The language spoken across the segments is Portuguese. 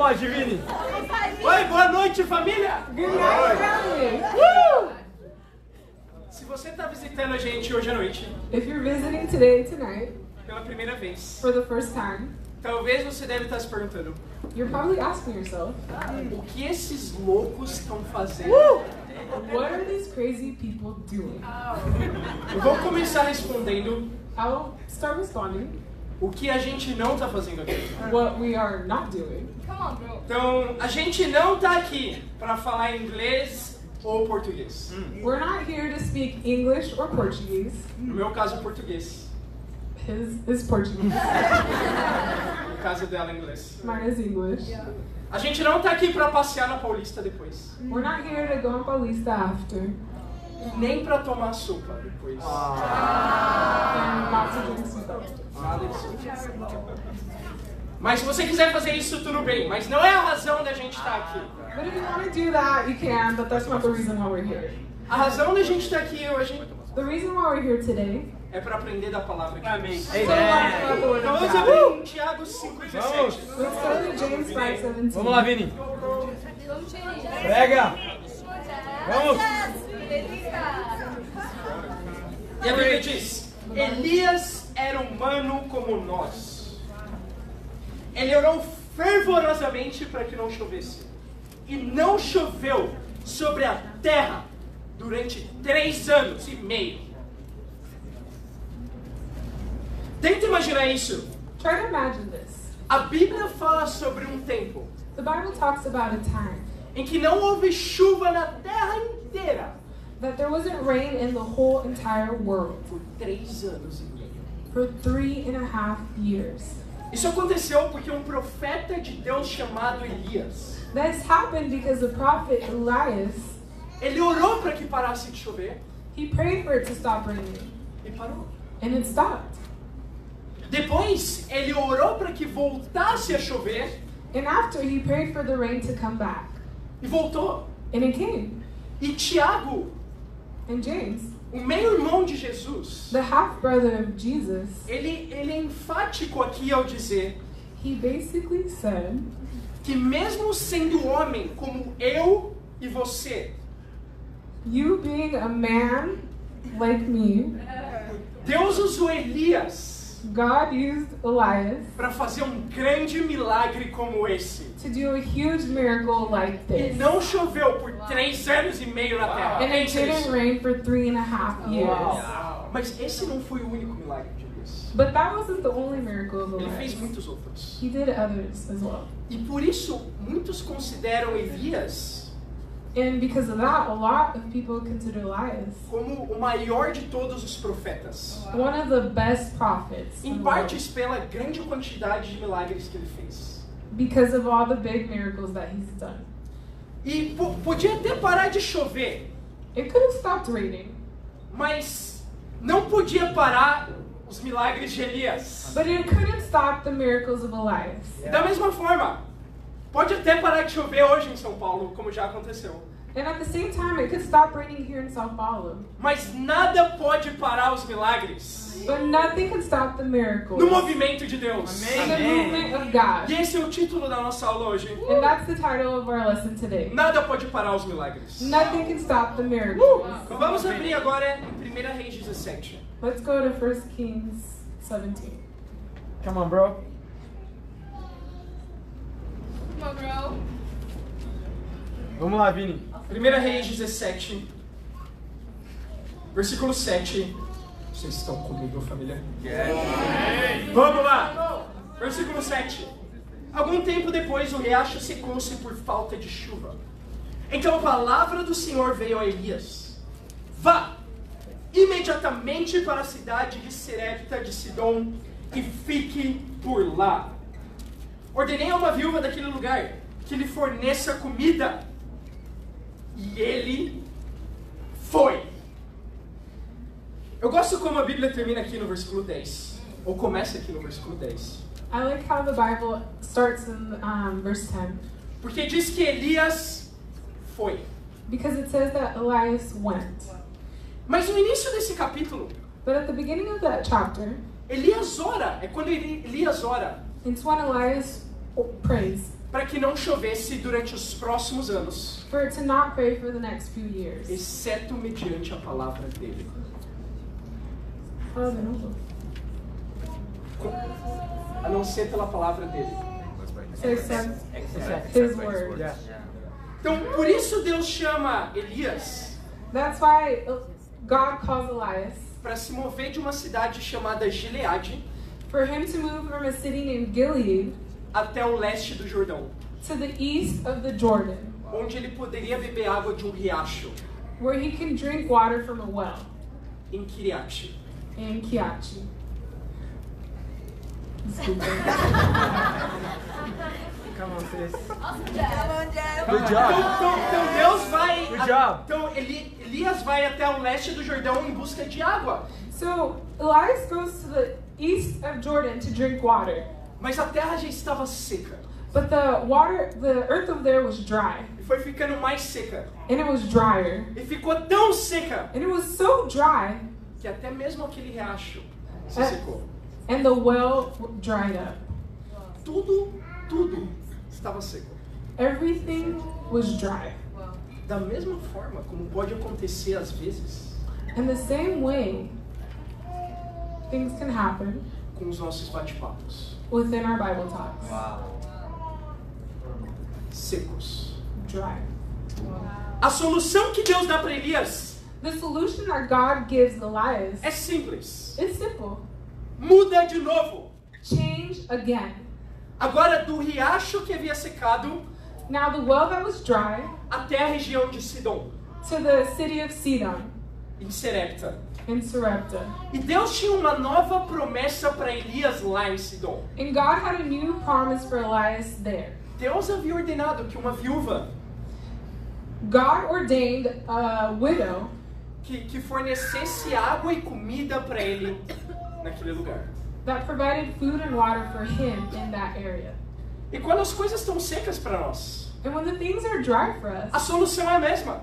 pode, Vini. Oi, boa noite, família! Good night, family. Se você está visitando a gente hoje à noite, If you're visiting today, tonight, pela primeira vez, for the first time, talvez você deve estar se perguntando: you're probably asking yourself, o que esses loucos estão fazendo? what are these crazy people doing? Eu vou começar respondendo I'll start responding o que a gente não está fazendo aqui. what we are not doing. Então, a gente não está aqui para falar inglês ou português. We're not here to speak English or Portuguese. No meu caso, português. His is Portuguese. No caso dela, inglês. Mine is English. A gente não está aqui para passear na Paulista depois. We're not here to go on Paulista after. E nem para tomar sopa depois. And lots of drinks and stuff. Nada disso. Mas se você quiser fazer isso, tudo bem. Mas não é a razão da gente estar aqui. But if you want to do that, you can, but that's not the reason why we're here. A razão da gente estar aqui hoje The reason why we're here today é para aprender da palavra de Deus. is to learn about the Word Então of vamos God. abrir em Tiago 5,17. Let's go to James 5:17. Vamos lá, Vini. Pega. Vamos. E a Bíblia diz: Elias era humano como nós. Ele orou fervorosamente para que não chovesse. E não choveu sobre a terra durante 3 anos e meio. Tenta imaginar isso. Try to imagine this. A Bíblia fala sobre um tempo The Bible talks about a time em que não houve chuva na terra inteira that there wasn't rain in the whole entire world por 3 anos e meio. for 3.5 years. Isso aconteceu porque um profeta de Deus chamado Elias, This happened because the prophet Elias, ele orou para que parasse de chover he prayed for it to stop raining, e parou. and it stopped. Depois, ele orou para que voltasse a chover And after, he prayed for the rain to come back, e voltou. and it came. E Tiago, And James, o meio-irmão de Jesus, the half-brother of Jesus, ele é enfático aqui ao dizer he basically said que mesmo sendo homem como eu e você, you being a man like me, Deus usou Elias God used Elias para fazer um grande milagre como esse. to do a huge miracle like E this. não choveu por 3 anos e meio na terra. And it Pensa didn't nisso. rain for 3.5 years. Mas esse não foi o único milagre de Elias. But that wasn't the only miracle of Ele fez Elias. muitos outros. He did others as well. E por isso, muitos consideram Elias And because of that, a lot of people consider Elias como o maior de todos os profetas. one of the best prophets in Em the world partes pela grande quantidade de milagres que ele fez. because of all the big miracles that he's done. E podia até parar de chover, It could have stopped raining, mas não podia parar os milagres de Elias. but it couldn't stop the miracles of Elias. Da mesma forma, pode até parar de chover hoje em São Paulo, como já aconteceu. And at the same time, it could stop raining here in Sao Paulo. Mas nada pode parar os milagres But nothing can stop the miracles no movimento de Deus. and the movement of God. E esse é o título da nossa aula hoje. And that's the title of our lesson today. Nada pode parar os milagres. Nothing can stop the miracles. Vamos abrir agora em 1 Reis 17. Let's go to 1 Kings 17. Come on, bro. Vamos lá, Vini. 1 Reis 17, versículo 7. Vocês estão comigo, família? Vamos lá! Versículo 7. Algum tempo depois o riacho secou-se por falta de chuva. Então a palavra do Senhor veio a Elias: vá imediatamente para a cidade de Serepta de Sidom e fique por lá. Ordenei a uma viúva daquele lugar que lhe forneça comida. E ele foi. Eu gosto como a Bíblia termina aqui no versículo 10. Ou começa aqui no versículo 10. I like how the Bible starts in verse 10 Porque diz que Elias foi. because it says that Elias went. Mas no início desse capítulo, But at the beginning of that chapter, Elias ora. É quando Elias ora. it's when Elias prays. para que não chovesse durante os próximos anos, for it to not rain for the next few years. exceto mediante a palavra dele. A não ser pela palavra dele. So except his word. Yeah. Então, por isso Deus chama Elias That's why God calls Elias para se mover de uma cidade chamada Gileade for him to move from a city named Gilead até o leste do Jordão, to the east of the Jordan, onde ele poderia beber água de um riacho, where he can drink water from a well em Kiriat. in Kiachi. Come on, sis. Então, então Deus vai. Good job. Então Elias vai até o leste do Jordão em busca de água. So Elias goes to the east of Jordan to drink water, Mas a terra já estava seca. but the earth over there was dry, E foi ficando mais seca. and it was drier, E ficou tão seca and it was so dry, que até mesmo aquele riacho se secou. and the well dried up. Tudo estava seco. Everything was dry. Da mesma forma como pode acontecer às vezes In the same way, things can happen com os nossos bate-papos. within our Bible talks. Secos. Dry. A solução que Deus dá para Elias The solution that God gives Elias é simples. is simple. Muda de novo. Change again. Agora do riacho que havia secado Now the well that was dry até a região de Sidom, to the city of Sidon em Serepta. in Sarepta. E Deus tinha uma nova promessa para Elias lá em Sidom. And God had a new promise for Elias there. Deus havia ordenado que uma viúva God ordained a widow que fornecesse água e comida para ele naquele lugar. that provided food and water for him in that area. E quando as coisas estão secas para nós, And when the things are dry for a us, solução é a mesma.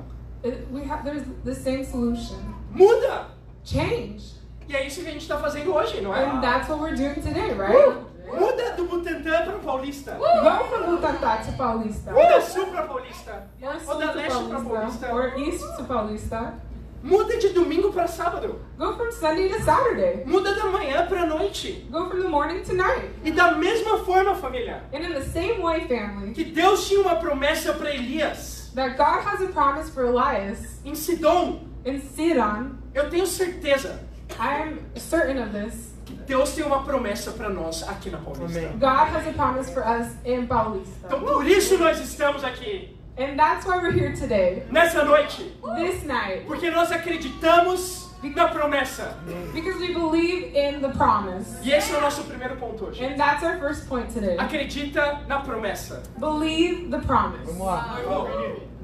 there's the same solution. Muda! Change. E é isso que a gente está fazendo hoje, não é? And that's what we're doing today, right? Muda do Butantã para Paulista. Go from Butantá to Paulista. Muda sul para Paulista. Or Ou sul da to leste para Paulista. Paulista. Or east to Paulista. Muda de domingo para sábado. Go from Sunday to Saturday. Muda da manhã para noite. Go from the morning to night. E da mesma forma, família, And in the same way, family, que Deus tinha uma promessa para Elias that God has a promise for Elias em Sidom, in Sidon, eu tenho certeza I'm certain of this. que Deus tem uma promessa para nós aqui na Paulista. Amém. God has a promise for us in Paulista. Então por isso nós estamos aqui And that's why we're here today, nessa noite, this night, porque nós acreditamos na promessa. because we believe in the promise. E esse é o nosso primeiro ponto hoje. And that's our first point today. Acredita na promessa. Believe the promise. Vamos lá.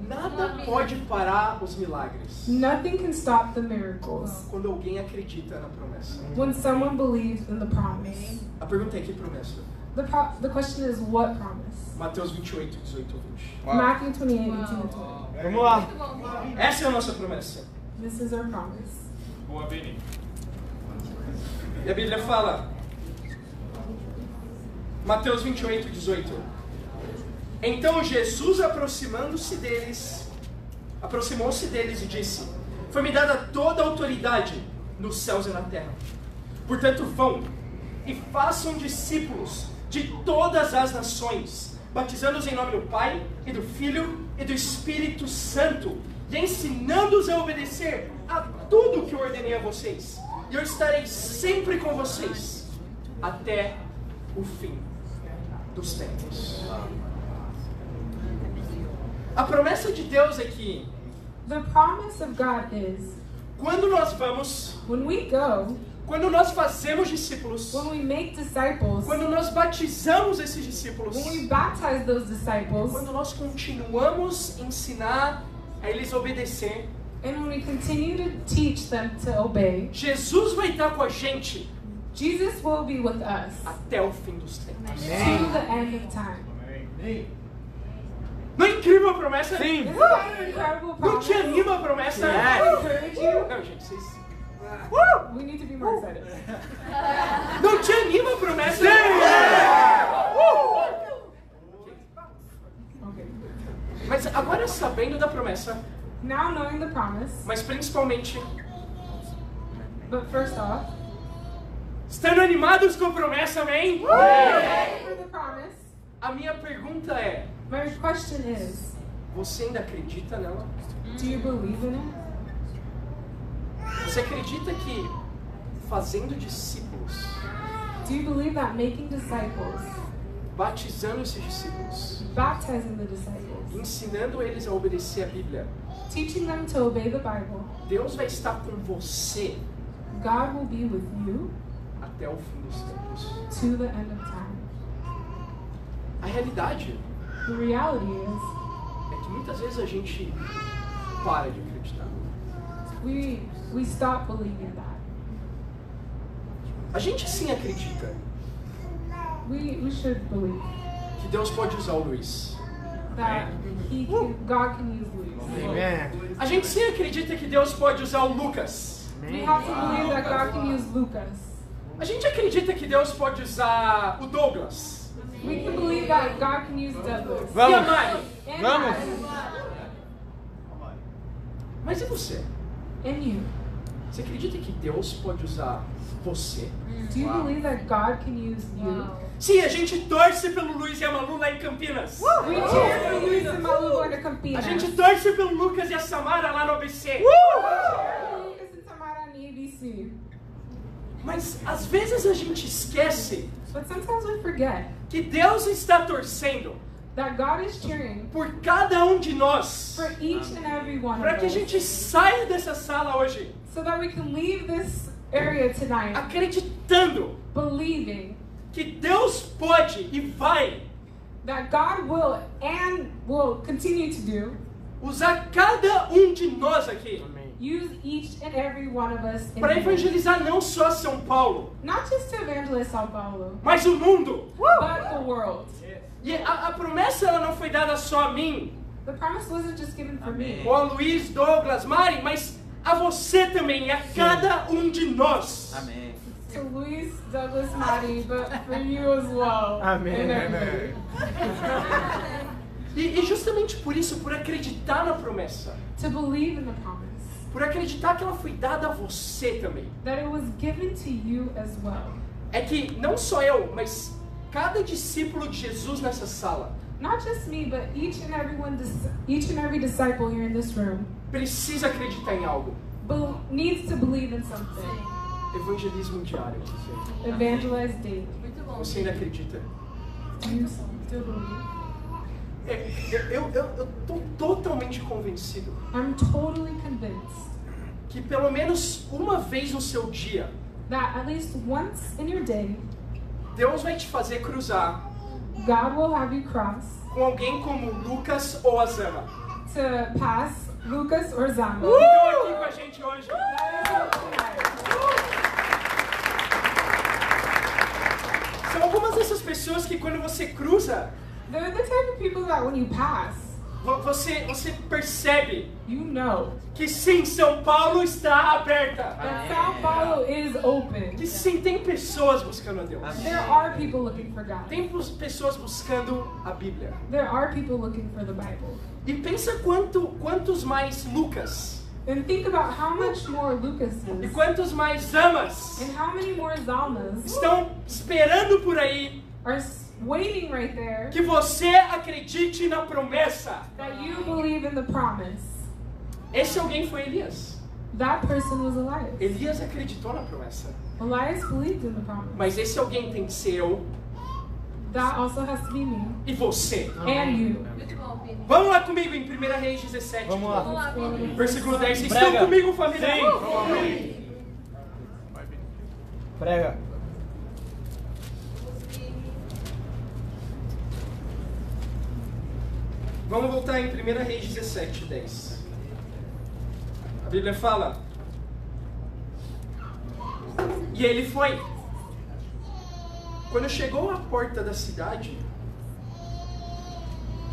Nada pode parar os milagres Nothing can stop the miracles quando alguém acredita na promessa. when someone believes in the promise. A pergunta é: que promessa? The question is, what promise? Mateus 28, 18 a 20. Matthew 28, 18 to 20. Vamos lá. Essa é a nossa promessa. This is our promise. Boa, Vini. E a Bíblia fala, Mateus 28, 18. Então Jesus, aproximou-se deles e disse: foi-me dada toda a autoridade nos céus e na terra. Portanto, vão e façam discípulos de todas as nações, batizando-os em nome do Pai, e do Filho, e do Espírito Santo, e ensinando-os a obedecer a tudo o que eu ordenei a vocês. E eu estarei sempre com vocês, até o fim dos tempos. A promessa de Deus é que, The promise of God is, quando nós vamos, when we go, quando nós fazemos discípulos, when we make disciples, quando nós batizamos esses discípulos, when we baptize those disciples, quando nós continuamos a ensinar a eles obedecer, and when we continue to teach them to obey, Jesus vai estar com a gente Jesus will be with us até o fim dos tempos. to the end of time. Não é incrível a promessa? Sim. Isn't that an incredible Não promise? te anima a promessa? I encourage you. Não, gente, vocês... We need to be more excited. Não te anima a promessa? sabendo da promessa, now knowing the promise, mas principalmente but first off, estando animados com a promessa, amém? ready for the promise, A minha pergunta é, my question is, você ainda acredita nela? do you believe in it? Você acredita que fazendo discípulos, Do you believe that making disciples, batizando esses discípulos, baptizing the disciples, ensinando eles a obedecer a Bíblia, teaching them to obey the Bible, Deus vai estar com você God will be with you até o fim dos tempos? to the end of time? A realidade The reality is, é que muitas vezes a gente para de acreditar. we stop believing that. A gente sim acredita We should believe que Deus pode usar o Luiz. that God can use Luis. Amen. A gente sim acredita que Deus pode usar o Lucas. We have to believe that God can use Lucas. A gente acredita que Deus pode usar o Douglas. We can believe that God can use Douglas. E a Vamos. Mari. And Vamos. Adam. Mas e você? And you. Você acredita que Deus pode usar você? Do you believe that God can use you? Sim, a gente torce pelo Luiz e a Malu lá em Campinas. We cheer for Luis and Malu going to A Campinas. gente torce pelo Lucas e a Samara lá no ABC. Cheer for Lucas and Tamara on the ABC. Mas às vezes a gente esquece But sometimes we forget que Deus está torcendo that God is cheering por cada um de nós for each and every one para of que a us, gente saia dessa sala hoje so that we can leave this area tonight acreditando believing que Deus pode e vai that God will and will continue to do, usar cada um de nós aqui use each and every one of us in para here. evangelizar não só São Paulo, Not just to evangelize Sao Paulo, mas o mundo. but the world. E a promessa ela não foi dada só a mim, The promise wasn't just given for me, ou a Luiz, Douglas, Mari, mas a você também, e a cada um de nós. Amém. to Luis, Douglas, Mari, but for you as well. Amém. And everybody. E justamente por isso, por acreditar na promessa, To believe in the promise, por acreditar que ela foi dada a você também, that it was given to you as well. é que não só eu, mas cada discípulo de Jesus nessa sala Not just me, but each and every disciple here in this room precisa acreditar em algo. needs to believe in something. Evangelismo diário. Evangelize daily. Você ainda acredita? Do you still believe? Eu tô totalmente convencido I'm totally convinced que pelo menos uma vez no seu dia, that at least once in your day, Deus vai te fazer cruzar God will have you cross com alguém como Lucas ou Azama. to pass Lucas or Zama. Estão aqui com a gente hoje. São algumas dessas pessoas que quando você cruza, They're the type of people that when you pass, você percebe you know que sim, São Paulo está aberta. that Sao Paulo is open. Que sim, tem pessoas buscando a Deus. There are people looking for God. Tem pessoas buscando a Bíblia. There are people looking for the Bible. E pensa quantos mais Lucas And think about how much more e Lucases quantos mais Zamas and how many more Zalmas estão esperando por aí are waiting right there que você acredite na promessa. that you believe in the promise. Esse alguém foi Elias. That person was Elias. Elias acreditou na promessa. Elias believed in the promise. Mas esse alguém tem que ser eu That also has to be me e você. and you. Vamos lá comigo em 1 Reis 17. Vamos lá. Versículo 10. Vocês Prega. estão comigo, família? Sim. Prega. Vamos voltar em 1 Reis 17, 10. A Bíblia fala: e ele foi. Quando chegou à porta da cidade,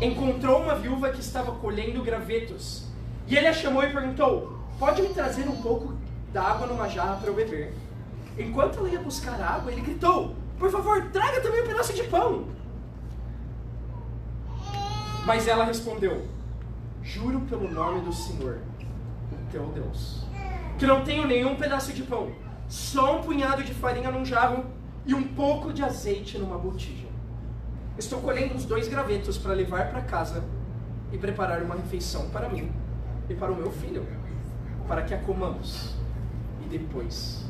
encontrou uma viúva que estava colhendo gravetos. E ele a chamou e perguntou: pode me trazer um pouco d'água numa jarra para eu beber? Enquanto ela ia buscar água, ele gritou: por favor, traga também um pedaço de pão. Mas ela respondeu: juro pelo nome do Senhor, o teu Deus, que não tenho nenhum pedaço de pão, só um punhado de farinha num jarro e um pouco de azeite numa botija. Estou colhendo uns 2 gravetos para levar para casa e preparar uma refeição para mim e para o meu filho, para que a comamos e depois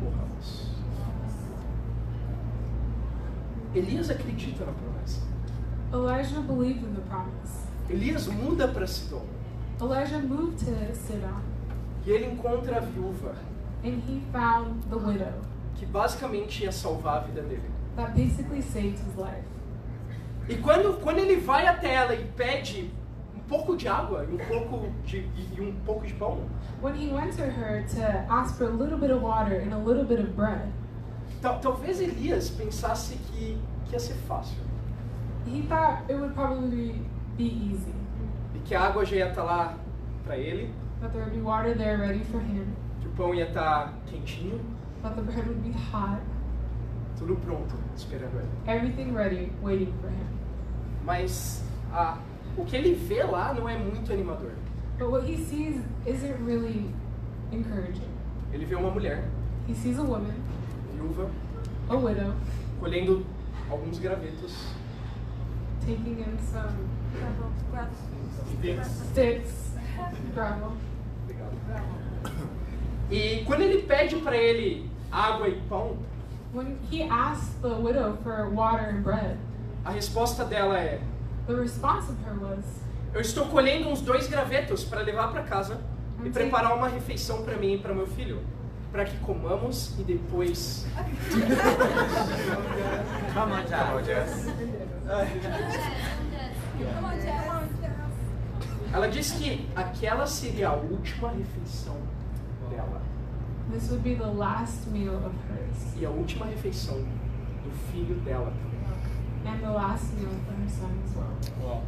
morramos. Elias acredita na promessa. Elijah believed in the promise. Elias muda para Sidom Elijah moved to Sidon, e ele encontra a viúva, and he found the widow que basicamente ia salvar a vida dele. that basically saved his life. E quando ele vai até ela e pede um pouco de água e um pouco de pão, When he went to her to ask for a little bit of water and a little bit of bread, talvez Elias pensasse que ia ser fácil. he thought it would probably be easy, E que a água já ia estar lá para ele, that there would be water there ready for him, que o pão ia estar quentinho, that the bread would be hot, tudo pronto, esperando ele. everything ready, waiting for him. Mas o que ele vê lá não é muito animador. But what he sees isn't really encouraging. Ele vê uma mulher, He sees a woman, viúva, a widow, colhendo alguns gravetos, taking in some sticks, gravel. E quando ele pede para ele água e pão, When he asks the widow for water and bread, a resposta dela é: the response of her was, eu estou colhendo uns 2 gravetos para levar para casa e preparar uma refeição para mim e para meu filho, para que comamos e depois. Come on, Jess. Ela disse que aquela seria a última refeição dela this would be the last meal of hers e a última refeição do filho dela também. and the last meal for her son as well.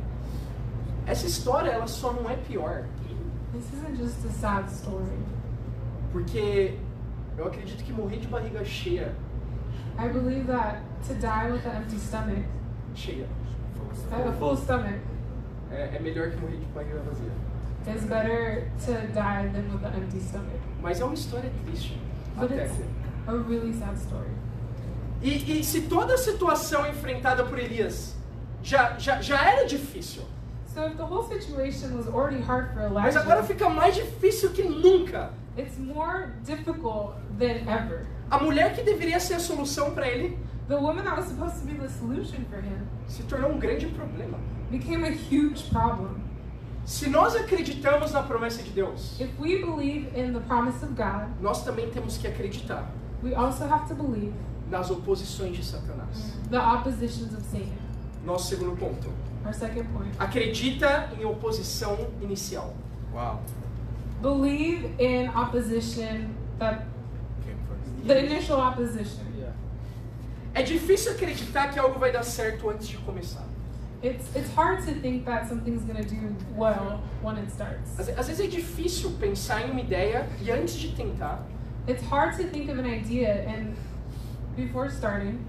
Essa história ela só não é pior This isn't just a sad story. porque eu acredito que morrer de barriga cheia, I believe that to die with an empty stomach, a full stomach, é melhor que morrer de barriga vazia. is better to die than with an empty stomach. Mas é uma história triste. But Até. it's a really sad story. E se toda a situação enfrentada por Elias já era difícil, So if the whole situation was already hard for mas agora Elijah, fica mais difícil que nunca. it's more difficult than ever. A mulher que deveria ser a solução para ele The woman that was supposed to be the solution for him se tornou um grande problema. became a huge problem. Se nós acreditamos na promessa de Deus, If we believe in the promise of God, nós também temos que acreditar we also have to believe nas oposições de Satanás. the oppositions of Satan. Nosso segundo ponto. Our second point. Acredita em oposição inicial. Wow. Believe in opposition, that the initial opposition. É difícil acreditar que algo vai dar certo antes de começar. It's hard to think that something's gonna do well when it starts. Às vezes é difícil pensar em uma ideia e antes de tentar, It's hard to think of an idea and before starting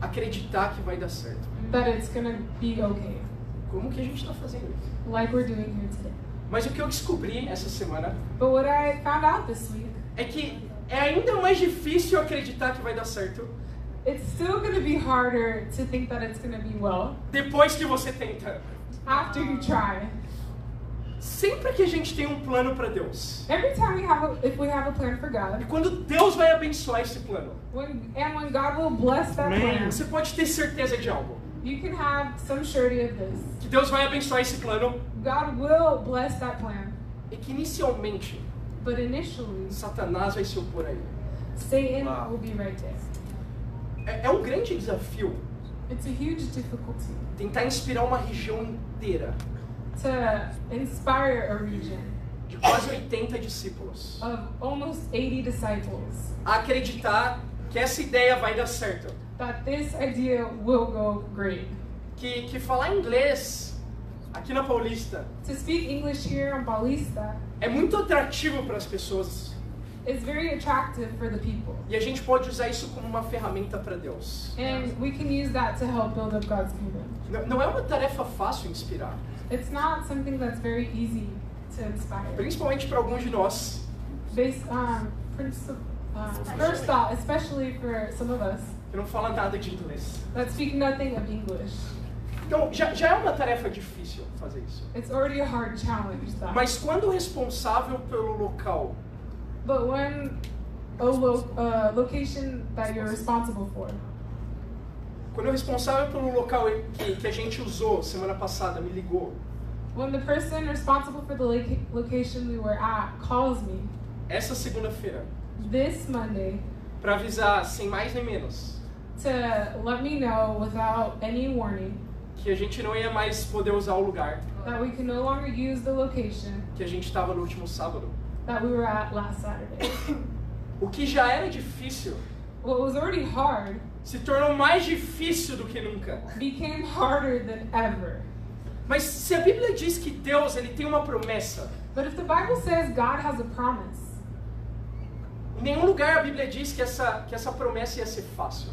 acreditar que vai dar certo. that it's gonna be okay, Como que a gente está fazendo isso? like we're doing here today. Mas o que eu descobri essa semana But what I found out this week, é que é ainda mais difícil acreditar que vai dar certo it's still gonna be harder to think that it's gonna be well depois que você tenta. after you try. Sempre que a gente tem um plano para Deus, Every time if we have a plan for e God, quando Deus vai abençoar esse plano, when God will bless that plan, você pode ter certeza de algo. you can have some surety of this. Que Deus vai abençoar esse plano God will bless that plan, e que inicialmente but initially, Satanás vai se opor a ele. Satan Wow. will be right there. É um grande desafio It's a huge difficulty tentar inspirar uma região inteira to inspire a region de quase 80 discípulos of almost 80 disciples a acreditar que essa ideia vai dar certo. that this idea will go great. Que falar inglês aqui na Paulista To speak English here on Paulista é muito atrativo para as pessoas is very attractive for the people. e a gente pode usar isso como uma ferramenta para Deus. And we can use that to help build up God's kingdom. Não é uma tarefa fácil inspirar. It's not something that's very easy to inspire. Principalmente para alguns de nós. First off, especially for some of us Que não fala nada de inglês. that speak nothing of English. Então, já é uma tarefa difícil fazer isso. It's already a hard challenge, though. Mas quando o responsável pelo local But when a location that you're responsible for, quando o responsável pelo local que a gente usou semana passada me ligou, when the person responsible for the location we were at calls me essa segunda-feira, this Monday para avisar sem mais nem menos to let me know without any warning que a gente não ia mais poder usar o lugar that we can no longer use the location que a gente estava no último sábado. that we were at last Saturday. O que já era difícil What was already hard se tornou mais difícil do que nunca. became harder than ever. Mas se a Bíblia diz que Deus ele tem uma promessa, But if the Bible says God has a promise, em nenhum lugar a Bíblia diz que essa promessa ia ser fácil.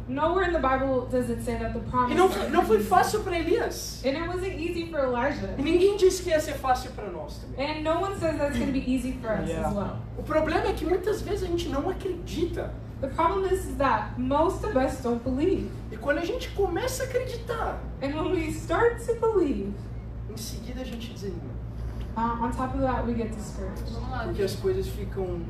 nowhere in the Bible does it say that the E promise não foi fácil para Elias. and it wasn't easy for Elijah. E ninguém disse que ia ser fácil para nós também. And no one says that's going to be easy for us as well. O problema é que muitas vezes a gente não acredita. The problem is that most of us don't believe. E quando a gente começa a acreditar, And when we start to believe, em seguida a gente desanima. on top of that, we get discouraged. Porque as coisas ficam um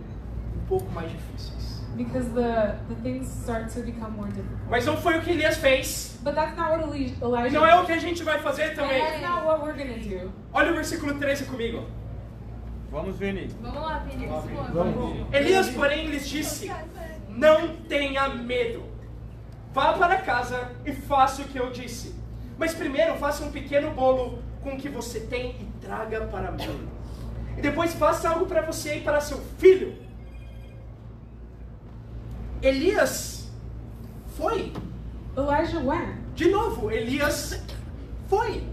pouco mais difíceis. Because the things start to become more difficult. Mas não foi o que Elias fez. But that's not what Elijah E não é o did. que a gente vai fazer And também. that's not what we're going to do. Olha o versículo 13 comigo. Vamos, Vini. Vamos lá, Vini. Vamos. Elias, porém, lhes disse: não tenha medo. Vá para casa e faça o que eu disse. Mas primeiro faça um pequeno bolo com o que você tem e traga para mim. E depois faça algo para você e para seu filho. Elias foi. Elijah went. De novo, Elias foi.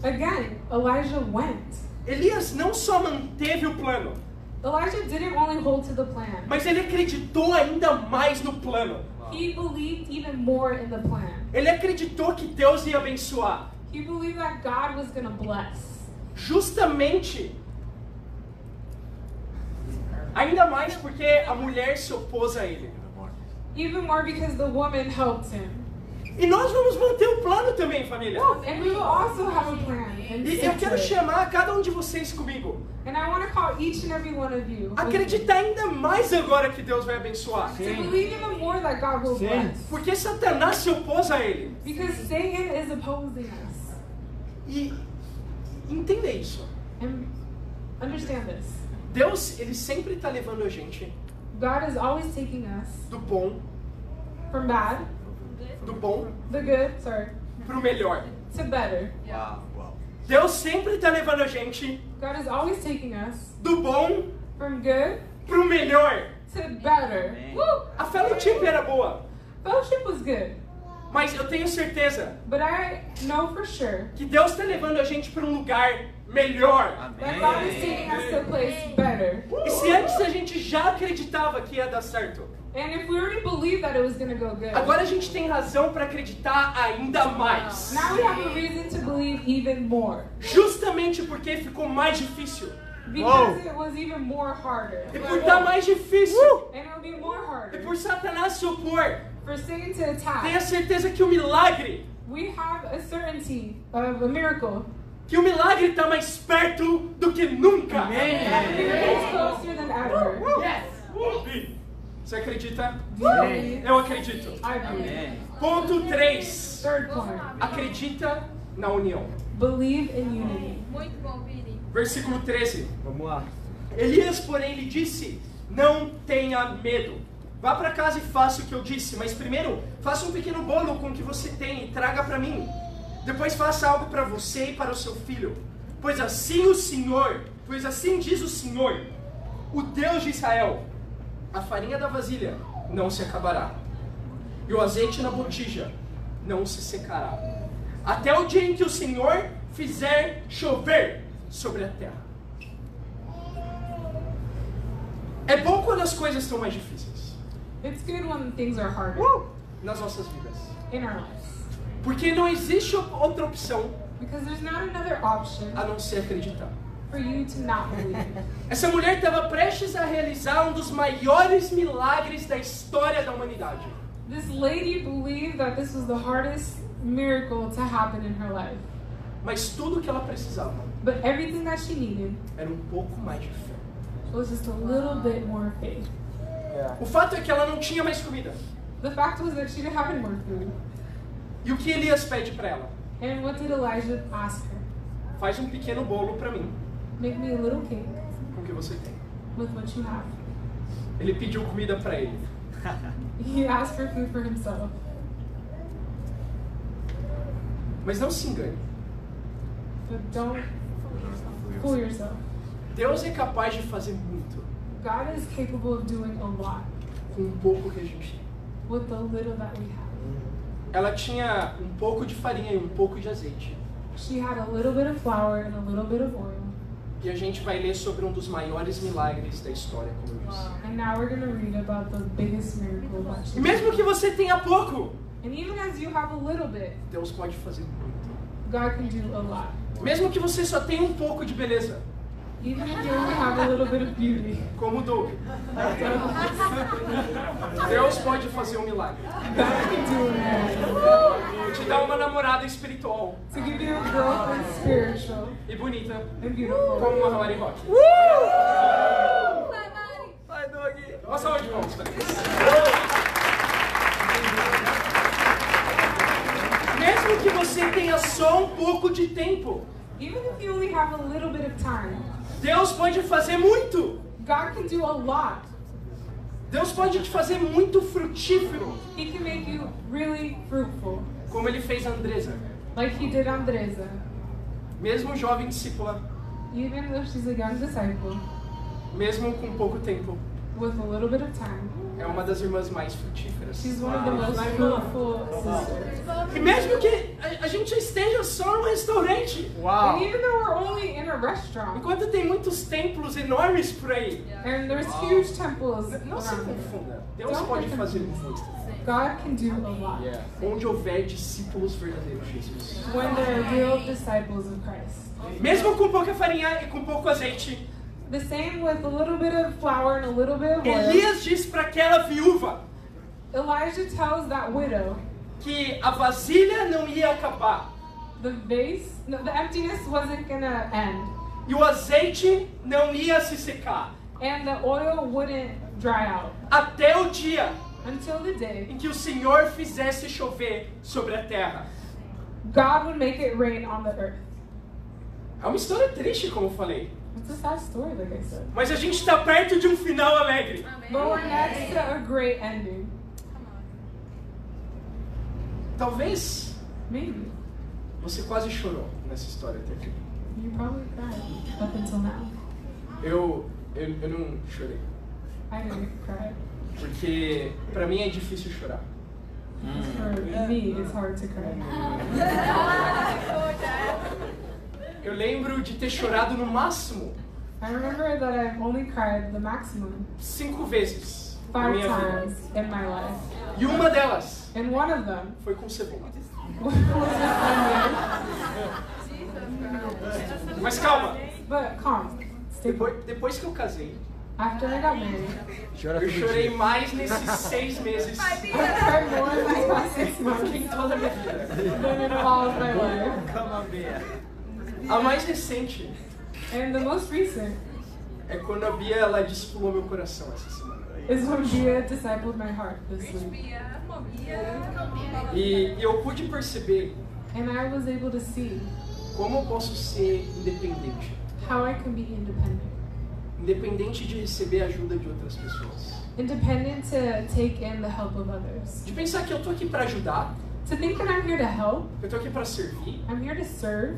Again, Elijah went. Elias não só manteve o plano, Elijah didn't only hold to the plan. mas ele acreditou ainda mais no plano. He believed even more in the plan. Ele acreditou que Deus ia abençoar. He believed that God was going to bless. Justamente, ainda mais porque a mulher se opôs a ele. Even more because the woman helped him. E nós vamos manter o plano também, família. And we will also have a plan. And E eu stick quero to it. chamar cada um de vocês comigo. And I want to call each and every one of you with me Acreditar ainda mais agora que Deus vai abençoar. to believe even more that God will Sim. bless. Porque Satanás se opôs a ele. Because Satan is opposing us. E entenda isso. And understand this. Deus, ele sempre está levando a gente God is always taking us do bom, from bad, the good, pro melhor. to better. Deus sempre está levando a gente God is always taking us do bom from good pro melhor. to better. Woo! A fellowship era boa, Fellowship was good. mas eu tenho certeza But I know for sure que Deus está levando a gente para um lugar melhor. that God is taking us to a place better. E se antes a gente já acreditava que ia dar certo, And if we already believed that it was going to go good, agora a gente tem razão para acreditar ainda mais. now we have a reason to believe even more. Justamente porque ficou mais difícil. Because it was even more harder. E por estar mais difícil, And it will be more e harder por Satanás se opor, for Satan to tenha attack. certeza que o milagre A miracle. que o milagre está mais perto do que nunca. It's closer than ever. Você acredita? Do you believe? Eu acredito. I believe. Ponto 3. Third point. Acredita na união. Believe in unity. Muito bom, Vini. Versículo 13. Vamos lá. Elias, porém, lhe disse: não tenha medo. Vá para casa e faça o que eu disse, mas primeiro faça um pequeno bolo com o que você tem e traga para mim. Depois faça algo para você e para o seu filho. Pois assim diz o Senhor, o Deus de Israel: a farinha da vasilha não se acabará, e o azeite na botija não se secará, até o dia em que o Senhor fizer chover sobre a terra. É bom quando as coisas estão mais difíceis It's good when things are harder nas nossas vidas, in our lives. porque não existe outra opção Because there's not another option a não ser acreditar. for you to not believe. Essa mulher estava prestes a realizar um dos maiores milagres da história da humanidade. This lady believed that this was the hardest miracle to happen in her life. Mas tudo que ela precisava But everything that she needed era um pouco mais de fé. was just a little bit more faith. O fato é que ela não tinha mais comida. The fact was that she didn't have any more food. E o que Elias pede para ela? And what did Elijah ask her? Faz um pequeno bolo para mim, Make me a little cake com o que você tem. with what you have. Ele pediu comida para ele. He asked for food for himself. Mas não se engane. But don't fool yourself. Deus é capaz de fazer muito God is capable of doing a lot com um pouco que a gente tem. with the little that we have. Ela tinha um pouco de farinha e um pouco de azeite. She had a little bit of flour and a little bit of oil. E a gente vai ler sobre um dos maiores milagres da história, como eu disse. And now we're going to read about the biggest miracle that E she mesmo did. que você tenha pouco, And even as you have a little bit, Deus pode fazer muito. God can do a lot. Mesmo que você só tenha um pouco de beleza, Even if you only have a little bit of beauty, como o Doug, Deus pode fazer um milagre. God can do a miracle. Te dar uma namorada espiritual To give you a girlfriend spiritual e bonita, and beautiful. como uma Mari Rock. Uma salva de palmas para eles. Mesmo que você tenha só um pouco de tempo, Even if you only have a little bit of time, Deus pode fazer muito. God can do a lot. Deus pode te fazer muito frutífero, He can make you really fruitful, como Ele fez a Andresa. like He did Andresa. Mesmo jovem discípula, Even though she's a young disciple, mesmo com pouco tempo, with a little bit of time, é uma das irmãs mais frutíferas. she's one of the most fruitful sisters. E mesmo que a gente esteja só no restaurante, And even though we're only in a restaurant, enquanto tem muitos templos enormes por aí, and there's huge temples não se around us, confunda. Deus pode fazer muito. God can do a lot. Onde houver discípulos verdadeiros de Jesus. When there are real disciples of Christ. Mesmo com pouca farinha e com pouco azeite, The same with a little bit of flour and a little bit of oil. Elias diz para aquela viúva Elijah tells that widow que a vasilha não ia acabar the emptiness wasn't gonna end, e o azeite não ia se secar and the oil wouldn't dry out até o dia until the day em que o Senhor fizesse chover sobre a terra. God would make it rain on the earth. É uma história triste, como eu falei, It's a sad story, like I said. mas a gente está perto de um final alegre. But we're next to a great ending. Talvez Maybe. você quase chorou nessa história até aqui. You probably cried up until now. Eu não chorei, I didn't cry. porque para mim é difícil chorar. For me, it's hard to cry. Eu lembro de ter chorado no máximo I remember that I've only cried the maximum 5 vezes na 5 minha vida. times in my life. E uma delas And one of them foi com cebola. was with onion. Mas calma, But calm. Stay put. depois que eu casei, After I got married, eu chorei mais nesses 6 meses I cried more in these past 6 do que months em toda a minha vida. than in all of my life. A mais recente And the most recent é quando a Bia ela discipulou meu coração essa semana. is when Bia discipled my heart this week. E eu pude perceber And I was able to see como eu posso ser independente. how I can be independent. Independente de receber a ajuda de outras pessoas. Independent to take in the help of others. De pensar que eu tô aqui para ajudar, To think that I'm here to help, que eu tô aqui para servir, I'm here to serve,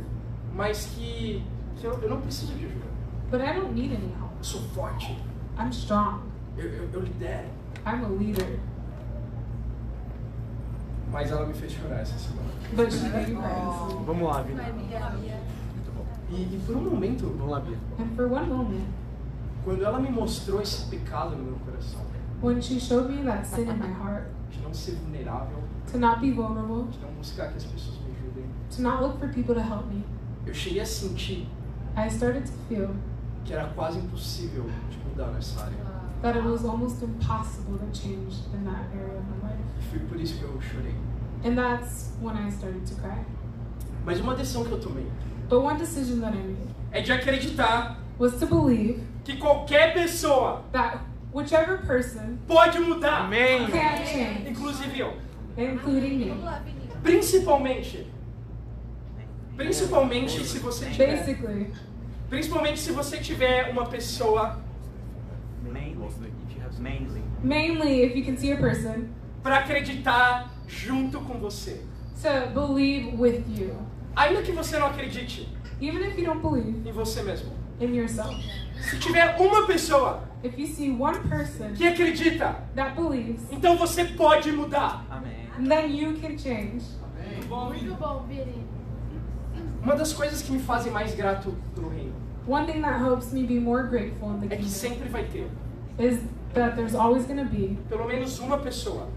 mas que eu não preciso de ajuda. but I don't need any help. Eu sou forte, I'm strong. eu lidero. I'm a leader. Mas ela me fez chorar essa semana. But she made me cry this week. Vamos lá, Vina. E por um momento, Vamos lá, Bia. And for one moment, quando ela me mostrou esse pecado no meu coração, when she showed me that sin in my heart, de não ser vulnerável, to not be vulnerable, de não buscar que as pessoas me ajudem. to not look for people to help me. Eu cheguei a sentir I started to feel que era quase impossível de mudar nessa área. that it was almost impossible to change in that area of my life. E foi por isso que eu chorei. And that's when I started to cry. Mas uma decisão que eu tomei But one decision that I made é de acreditar was to believe que qualquer pessoa that whichever person pode mudar, Amém. can change, inclusive eu. including me. Principalmente se você tiver, Basically, principalmente se você tiver uma pessoa mainly if you can see a person, para acreditar junto com você. to believe with you. Ainda que você não acredite Even if you don't believe em você mesmo. in yourself. Se tiver uma pessoa If you see one person que acredita, that believes, então você pode mudar. then you can change. Muito bom, Biri. Uma das coisas que me fazem mais grato no reino One thing that helps me be more grateful in the é que kingdom sempre vai ter is that there's always going to be pelo menos uma pessoa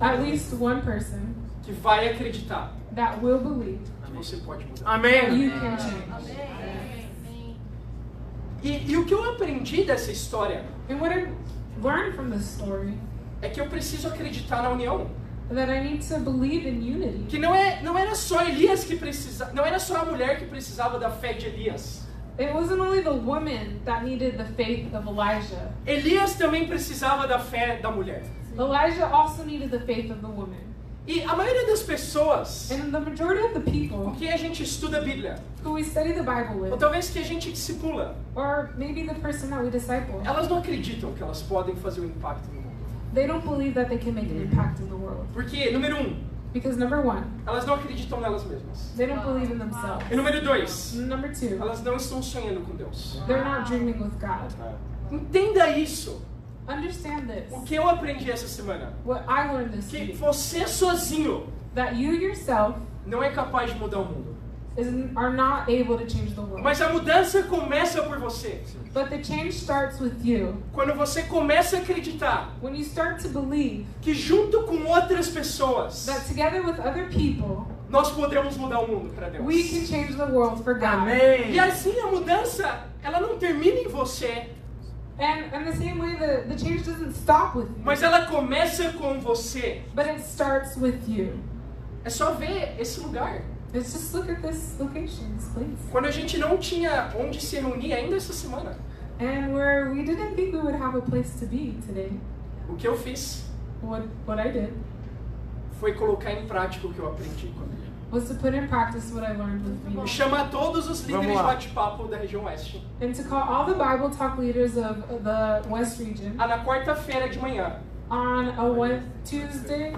at least one person que vai acreditar that will believe que você pode mudar. that Amém. you can change. Amém. E o que eu aprendi dessa história And what I learned from this story é que eu preciso acreditar na união. is that I need to believe in unity. Que não era só Elias que precisava, não era só a mulher que precisava da fé de Elias. It wasn't only the woman that needed the faith of Elijah. Elias também precisava da fé da mulher. Elijah also needed the faith of the woman. E a maioria das pessoas And the majority of the com people quem a gente estuda a Bíblia, who we study the Bible ou with, talvez que a gente discipula, or maybe the person that we disciple, elas não acreditam que elas podem fazer um impacto no mundo. they don't believe that they can make an impact in the world. Porque, número 1, Because number one, elas não acreditam nelas mesmas. they don't believe in themselves. E número 2, Number two, elas não estão sonhando com Deus. they're not dreaming with God. Entenda isso. Understand this. O que eu aprendi essa semana? What I learned this Que week, você sozinho that you yourself não é capaz de mudar o mundo. are not able to change the world. Mas a mudança começa por você. But the change starts with you. Quando você começa a acreditar When you start to believe que junto com outras pessoas that together with other people, nós podemos mudar o mundo para Deus. we can change the world for God. Amém. E assim a mudança, ela não termina em você, And in the same way, the change doesn't stop with you, mas ela começa com você. but it starts with you. É só ver esse lugar. Let's just look at this location, this place. Quando a gente não tinha onde se reunir ainda essa semana, And where we didn't think we would have a place to be today, o que eu fiz what I did foi colocar em prática o que eu aprendi com a Bíblia. was to put in practice what I learned with E you. chamar todos os líderes de lá. bate-papo da região oeste. And to call all the Bible talk leaders of the West region Na quarta-feira de manhã, on a Wednesday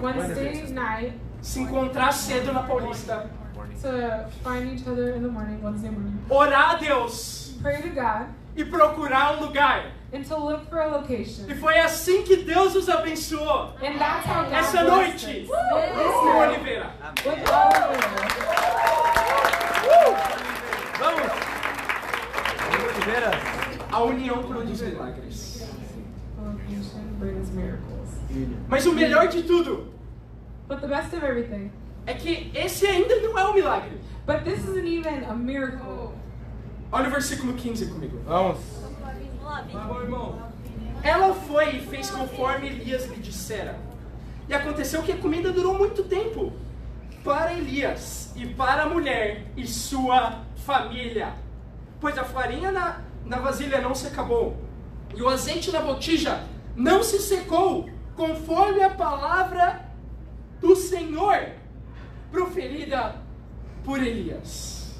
night se encontrar cedo na Paulista, to find each other in the morning, Wednesday morning, orar a Deus pray to God, e procurar um lugar. and to look for a location. E foi assim que Deus os abençoou And that's how God essa blessed noite us. This no night, Oliveira. with all of it. Vamos. Oliveira. A união produz milagres. Location brings miracles. Mas o melhor de tudo But the best of everything, é que esse ainda não é um milagre. but this isn't even a miracle. Olha o versículo 15 comigo. Vamos. Ela foi e fez conforme Elias lhe dissera. E aconteceu que a comida durou muito tempo para Elias e para a mulher e sua família. Pois a farinha na vasilha não se acabou e o azeite na botija não se secou, conforme a palavra do Senhor proferida por Elias.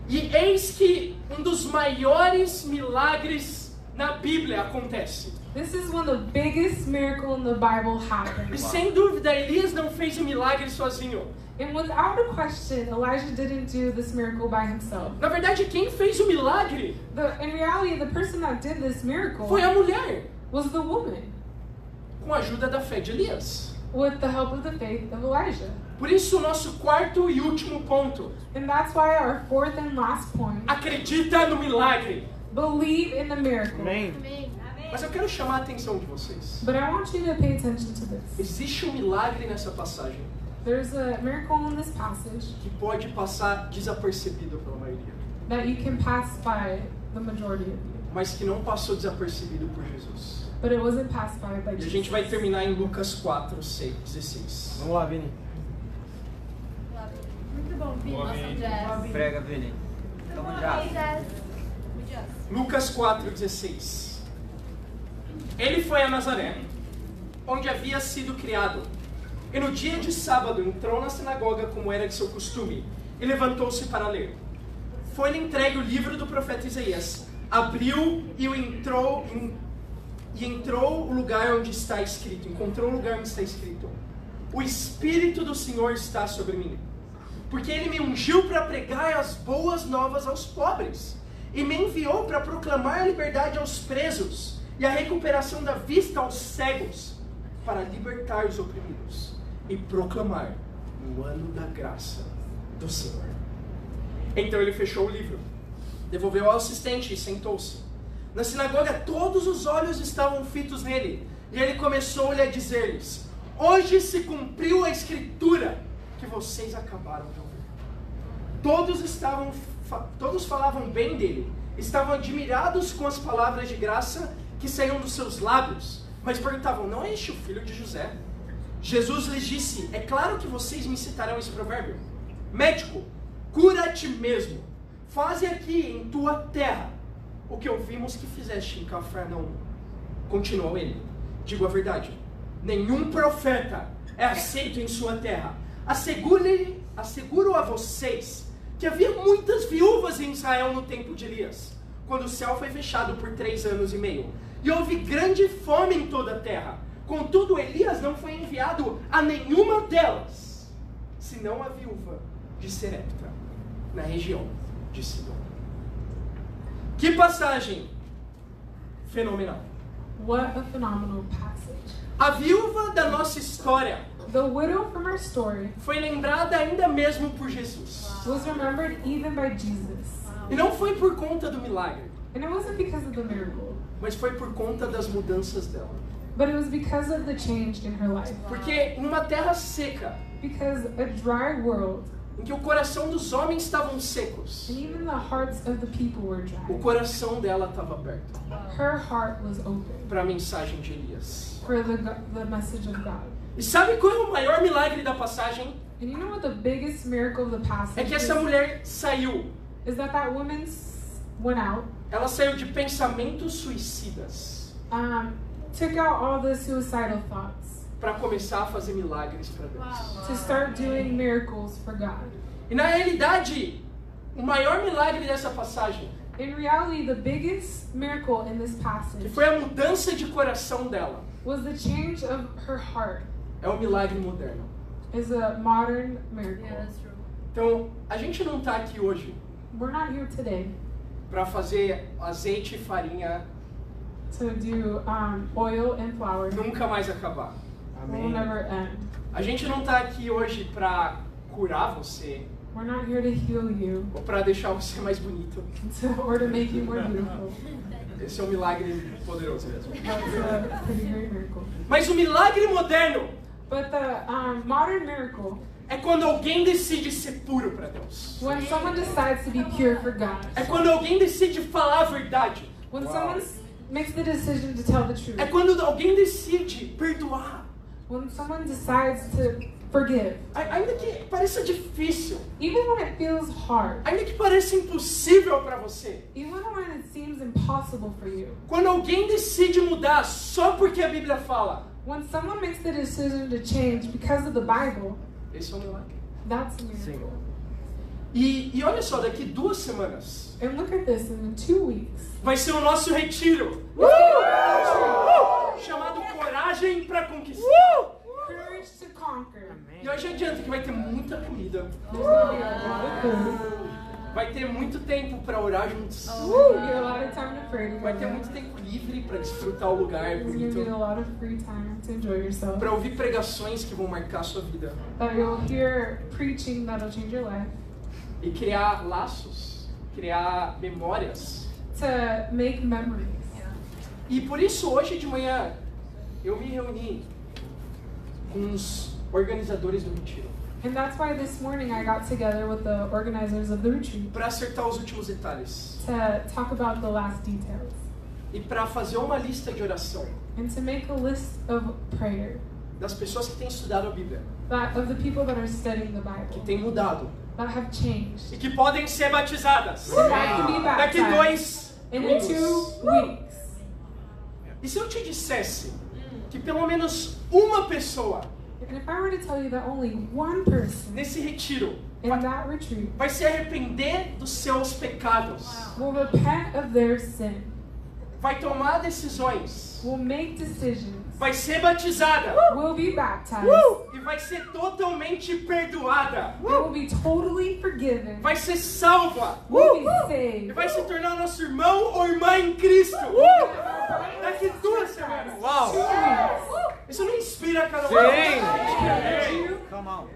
E eis que um dos maiores milagres na Bíblia acontece. This is one of the biggest miracles in the Bible E happened. sem dúvida, Elias não fez o milagre sozinho. And without a question, Elijah didn't do this miracle by himself. Na verdade, quem fez o milagre In reality, the person that did this miracle foi a mulher, was the woman, com a ajuda da fé de Elias. with the help of the faith of Elijah. Por isso, o nosso quarto e último ponto: And that's why our fourth and last point, acredita no milagre. believe in the miracle. Amém. Amém. Mas eu quero chamar a atenção de vocês. But I want you to pay attention to this. Existe um milagre nessa passagem There's a miracle in this passage que pode passar desapercebido pela maioria, that you can pass by the majority of you. mas que não passou desapercebido por Jesus. But it wasn't passed by E a Jesus. gente vai terminar em Lucas 4, 6, 16. Vamos lá, Vini. Muito bom, Vini. Nossa, Jazz. Prega, Vini. Tamo já. Ei, Jazz. Lucas 4, 16. Ele foi a Nazaré, onde havia sido criado. E no dia de sábado entrou na sinagoga como era de seu costume, e levantou-se para ler. Foi-lhe entregue o livro do profeta Isaías. Abriu e encontrou o lugar onde está escrito. Encontrou o lugar onde está escrito: o Espírito do Senhor está sobre mim, porque Ele me ungiu para pregar as boas novas aos pobres, e me enviou para proclamar a liberdade aos presos e a recuperação da vista aos cegos, para libertar os oprimidos e proclamar o ano da graça do Senhor. Então ele fechou o livro, devolveu ao assistente e sentou-se. Na sinagoga todos os olhos estavam fitos nele, e ele começou-lhe a dizer-lhes: hoje se cumpriu a escritura que vocês acabaram de ouvir. Todos falavam bem dele, estavam admirados com as palavras de graça que saíam dos seus lábios, mas perguntavam: não é este o filho de José? Jesus lhes disse: é claro que vocês me citarão esse provérbio: médico, cura a ti mesmo, faze aqui em tua terra o que ouvimos que fizeste em Cafarnaum. Continuou ele: digo a verdade, nenhum profeta é aceito em sua terra. Asseguro a vocês que havia muitas viúvas em Israel no tempo de Elias, quando o céu foi fechado por 3 anos e meio, e houve grande fome em toda a terra. Contudo, Elias não foi enviado a nenhuma delas, senão a viúva de Serepta, na região de Sidom. Que passagem fenomenal! What a phenomenal passage. A viúva da nossa história The widow from our story foi lembrada ainda mesmo por Jesus. was remembered even by Jesus. E não foi por conta do milagre, And it wasn't because of the miracle, mas foi por conta das mudanças dela. but it was because of the change in her life. Porque em uma terra seca, Because a dry world, em que o coração dos homens estavam secos, and even the hearts of the people were o dry, coração dela estava aberto her heart was open para a mensagem de Elias. for the message of God. E sabe qual é o maior milagre da passagem? And you know what the biggest miracle of the É passage que essa mulher saiu. is that woman went out, Ela saiu de pensamentos suicidas took out all the suicidal thoughts para começar a fazer milagres para Deus. to start doing miracles for God. E na realidade, o maior milagre dessa passagem, In reality, the biggest miracle in this que passage foi a mudança de coração dela, was the change of her heart. é um milagre moderno. Is a modern miracle. Yeah, that's true. Então, a gente não está aqui hoje We're not here today para fazer azeite e farinha to do oil and flour. nunca mais acabar. Will never end. A gente não está aqui hoje para curar você We're not here to heal you ou para deixar você mais bonito. or to make you more beautiful. Esse é um milagre poderoso mesmo. That's a pretty great miracle. Mas o milagre moderno But the modern miracle, é quando alguém decide ser puro para Deus. when someone decides to be pure for God, É quando alguém decide falar a verdade. when someone makes the decision to tell the truth, É quando alguém decide perdoar. when someone decides to forgive, Ainda que pareça difícil, even when it feels hard, ainda que pareça impossível para você. even when it seems impossible for you, Quando alguém decide mudar só porque a Bíblia fala, when someone makes the decision to change because of the Bible, esse é um milagre. that's a miracle. E olha só, daqui 2 semanas And look at this, in 2 weeks, vai ser o nosso retiro. Chamado Coragem para Conquistar. courage to conquer. E eu já adianto que vai ter muita comida. There's gonna be a lot of food. Vai ter muito tempo para orar juntos. There's gonna be a lot of time to pray Vai ter together. muito tempo livre para desfrutar o lugar There's gonna be a bonito. lot of free time to enjoy yourself. Para ouvir pregações que vão marcar a sua vida. That you'll hear preaching that'll change your life. E criar laços, criar memórias. To make memories. E por isso hoje de manhã eu me reuni com os organizadores do retiro. And that's why this morning I got together with the organizers of the retreat Para acertar os últimos detalhes. to talk about the last details E para fazer uma lista de oração and to make a list of prayer das pessoas que têm estudado a Bíblia, of the people that are studying the que Bible, têm mudado that have changed, e que podem ser batizadas and that can be daqui baptized in domingos. 2 weeks. E se eu te dissesse que pelo menos uma pessoa And if I were to tell you that only one person nesse retiro in that retreat vai se arrepender dos seus pecados, will repent of their sin, vai tomar decisões, will make decisions, vai ser batizada will be baptized, e vai ser totalmente perdoada, they will be totally forgiven, vai ser salva will be e saved, vai se tornar nosso irmão ou irmã em Cristo daqui 2 semanas. 2 weeks. Isso não inspira cada um. Come on.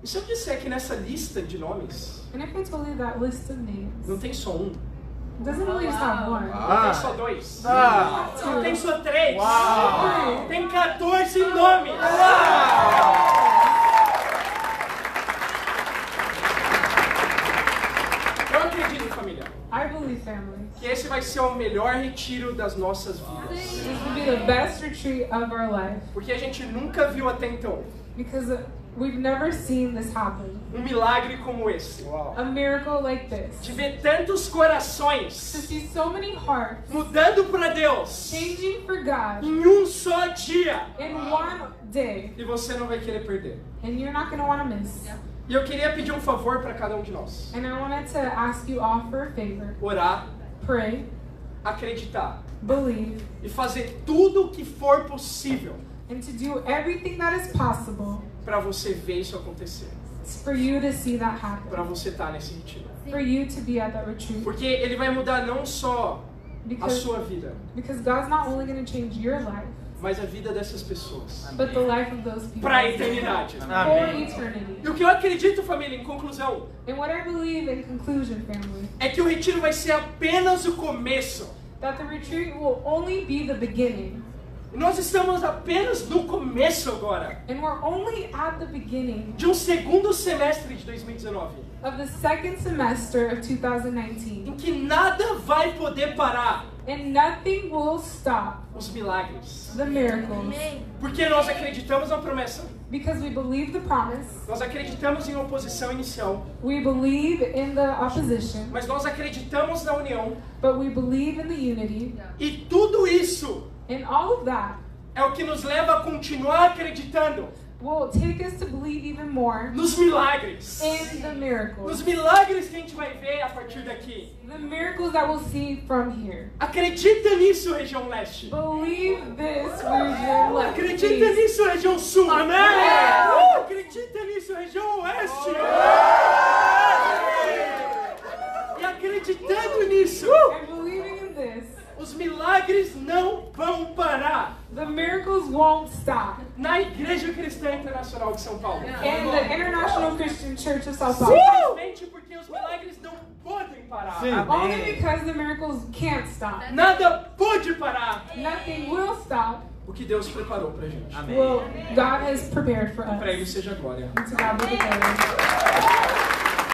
E se eu disser que nessa lista de nomes And if I told you that list of names, não tem só um, it doesn't really just have one. não tem só 2, Ah. não tem só 3, Three. tem 14 nomes. Eu acredito, família, I believe, family, que esse vai ser o melhor retiro das nossas vidas. this will be the best retreat of our life Porque a gente nunca viu até então because we've never seen this happen. milagre como esse. A miracle like this. De ver tantos To corações see so many hearts mudando para Deus changing for God em só dia. in one day, E você não vai querer perder. and you're not going to want to miss. E eu queria pedir um favor para cada de nós. And I wanted to ask you all for a favor. Orar, Pray, acreditar believe, e fazer tudo o que for possível and to do everything that is possible para você ver isso acontecer. for you to see that happen, Para você estar nesse retiro. for you to be at that retreat. Porque ele vai mudar não só a Because sua vida, God's not only going to change your life, mas a vida dessas pessoas. but the life of those people Para a eternidade. for eternity. E o que eu acredito, família, em conclusão, And what I believe in conclusion, family, é que o retiro vai ser apenas o começo. that the retreat will only be the beginning. E nós estamos apenas no começo agora And we're only at the beginning de um segundo semestre de 2019, of the second semester of 2019. em que nada vai poder parar And nothing will stop os milagres. the miracles. Porque nós acreditamos na promessa, Because we believe the promise, nós acreditamos em oposição inicial, we believe in the opposition, mas nós acreditamos na união. but we believe in the unity. E tudo isso And all of that é o que nos leva a continuar acreditando will take us to believe even more nos milagres. in the Nos miracles. milagres que a gente vai ver a partir daqui. The miracles that we'll see from here. Acredita nisso, região leste. Believe this, region. Acredita nisso, região sul. Amém. Acredita nisso, região oeste. E acreditando nisso, And believing in this, os milagres não vão parar the miracles won't stop. na Igreja Cristã Internacional de São Paulo. In the International Christian Church of Sao Paulo. Simplesmente porque os milagres não podem parar. Only because the miracles can't stop. Nada pode parar Nothing will stop. o que Deus preparou pra gente. Well, God has prepared for Para us. Ele seja glória. And to God be the glory.